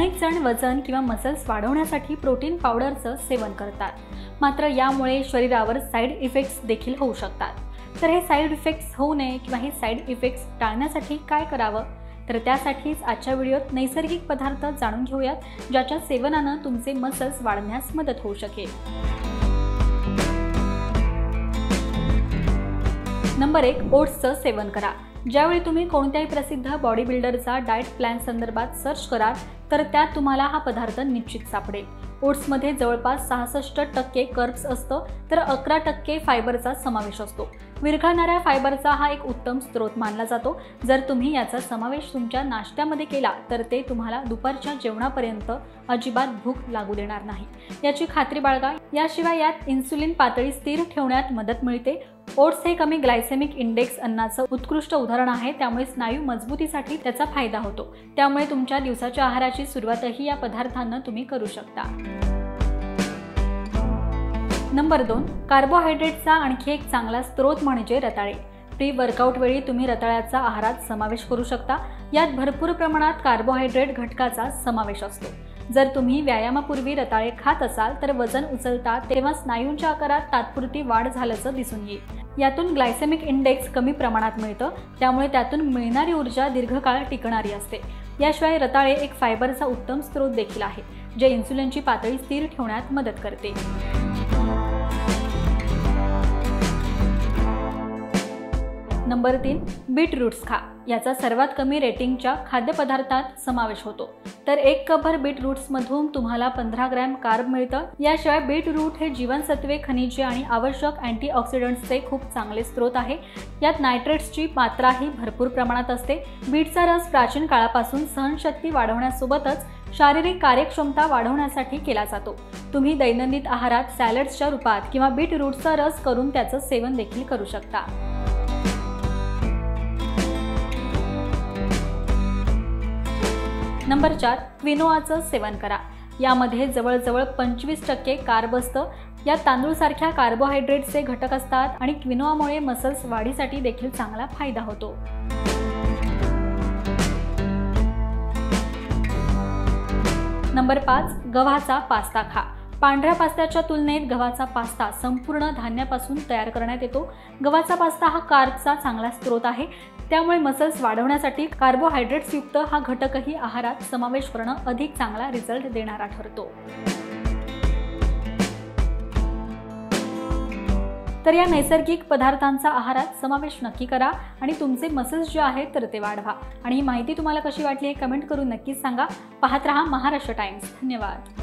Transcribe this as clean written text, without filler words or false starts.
अनेक जण वजन किंवा मसल्स वाढवण्यासाठी प्रोटीन पावडरचं सेवन करतात, मात्र यामुळे शरीरावर साईड इफेक्ट्स देखील होऊ शकतात। तर हे साईड इफेक्ट्स होऊ नये किंवा हे साईड इफेक्ट्स टाळण्यासाठी काय करावं, तर त्यासाठीच आजच्या व्हिडिओत नैसर्गिक पदार्थ जाणून घेऊयात, ज्याच्या सेवनानं तुमचे मसल्स वाढण्यास मदत होऊ शकेल। नंबर 1, ओट्सचं सेवन करा। ज्यावेळी तुम्ही कोणत्याही प्रसिद्ध बॉडी बिल्डरचा डाएट प्लॅन संदर्भात सर्च कराल तर त्यात तुम्हाला हा पदार्थ निश्चित सापडेल। ओट्समध्ये जवळपास 66% कर्ब्स असतं, तर 11% फायबरचा समावेश असतो। विरघळणाऱ्या फायबरचा हा एक उत्तम स्रोत मानला जातो। जर तुम्ही याचा समावेश तुमच्या नाश्त्यामध्ये केला तर ते तुम्हाला दुपारच्या जेवणापर्यंत अजिबात भूक लागू देणार नाही, याची खात्री बाळगा। याशिवाय यात इन्सुलिन पातळी स्थिर ठेवण्यात मदत मिळते। ओट्स हे कमी ग्लायसेमिक इंडेक्स अन्नाचं उत्कृष्ट उदाहरण आहे, त्यामुळे स्नायू मजबूतीसाठी त्याचा फायदा होतो। त्यामुळे तुमच्या दिवसाच्या आहाराची सुरुवातही या पदार्थांना तुम्ही करू शकता। नंबर 2, कार्बोहायड्रेटचा आणखी एक चांगला स्रोत म्हणजे रताळे। प्री वर्कआउट वेळी तुम्ही रताळ्याचा आहारात समावेश करू शकता। यात भरपूर प्रमाणात कार्बोहायड्रेट घटकाचा समावेश असतो। जर तुम्ही व्यायामापूर्वी रताळे खात असाल तर वजन उचलता तेव्हा स्नायूंच्या आकारात तात्पुरती वाढ झाल्याचं दिसून येईल। यातून ग्लायसेमिक इंडेक्स कमी प्रमाणात मिळतं, त्यामुळे त्यातून मिळणारी ऊर्जा दीर्घकाळ टिकणारी असते। याशिवाय रताळे एक फायबरचा उत्तम स्रोत देखील आहे, जे इन्सुलिनची पातळी स्थिर ठेवण्यात मदत करते। नंबर 3, बीटरूट्स खा। याचा सर्वात कमी रेटिंगच्या खाद्यपदार्थात समावेश होतो। तर 1 कपभर बीटरूट्समधून तुम्हाला 15 ग्रॅम कार्ब मिळतं। याशिवाय बीटरूट हे जीवनसत्वे, खनिजे आणि आवश्यक अँटीऑक्सिडंट्सचे खूप चांगले स्रोत आहे। यात नायट्रेट्सची मात्राही भरपूर प्रमाणात असते। बीटचा रस प्राचीन काळापासून सहनशक्ती वाढवण्यासोबतच शारीरिक कार्यक्षमता वाढवण्यासाठी केला जातो। तुम्ही दैनंदिन आहारात सॅलड्सच्या रूपात किंवा बीटरूटचा रस करून त्याचं सेवन देखील करू शकता। नंबर 4, क्विनोआचं सेवन करा। यामध्ये जवळजवळ 25% कार्ब असतं। यात तांदूळसारख्या कार्बोहायड्रेटचे घटक असतात आणि क्विनोआमुळे मसल्स वाढीसाठी देखील चांगला फायदा होतो। नंबर 5, गव्हाचा पास्ता खा। पांढऱ्या पास्त्याच्या तुलनेत गव्हाचा पास्ता संपूर्ण धान्यापासून तयार करण्यात येतो। गव्हाचा पास्ता हा कार्बचा चांगला स्रोत आहे, त्यामुळे मसल्स वाढवण्यासाठी कार्बोहायड्रेट्स युक्त हा घटकही आहारात समावेश करणं अधिक चांगला रिझल्ट देणारा ठरतो। तर या नैसर्गिक पदार्थांचा आहारात समावेश नक्की करा आणि तुमचे मसल्स जे आहेत तर ते वाढवा। आणि ही माहिती तुम्हाला कशी वाटली हे कमेंट करून नक्कीच सांगा। पाहत रहा महाराष्ट्र टाइम्स। धन्यवाद।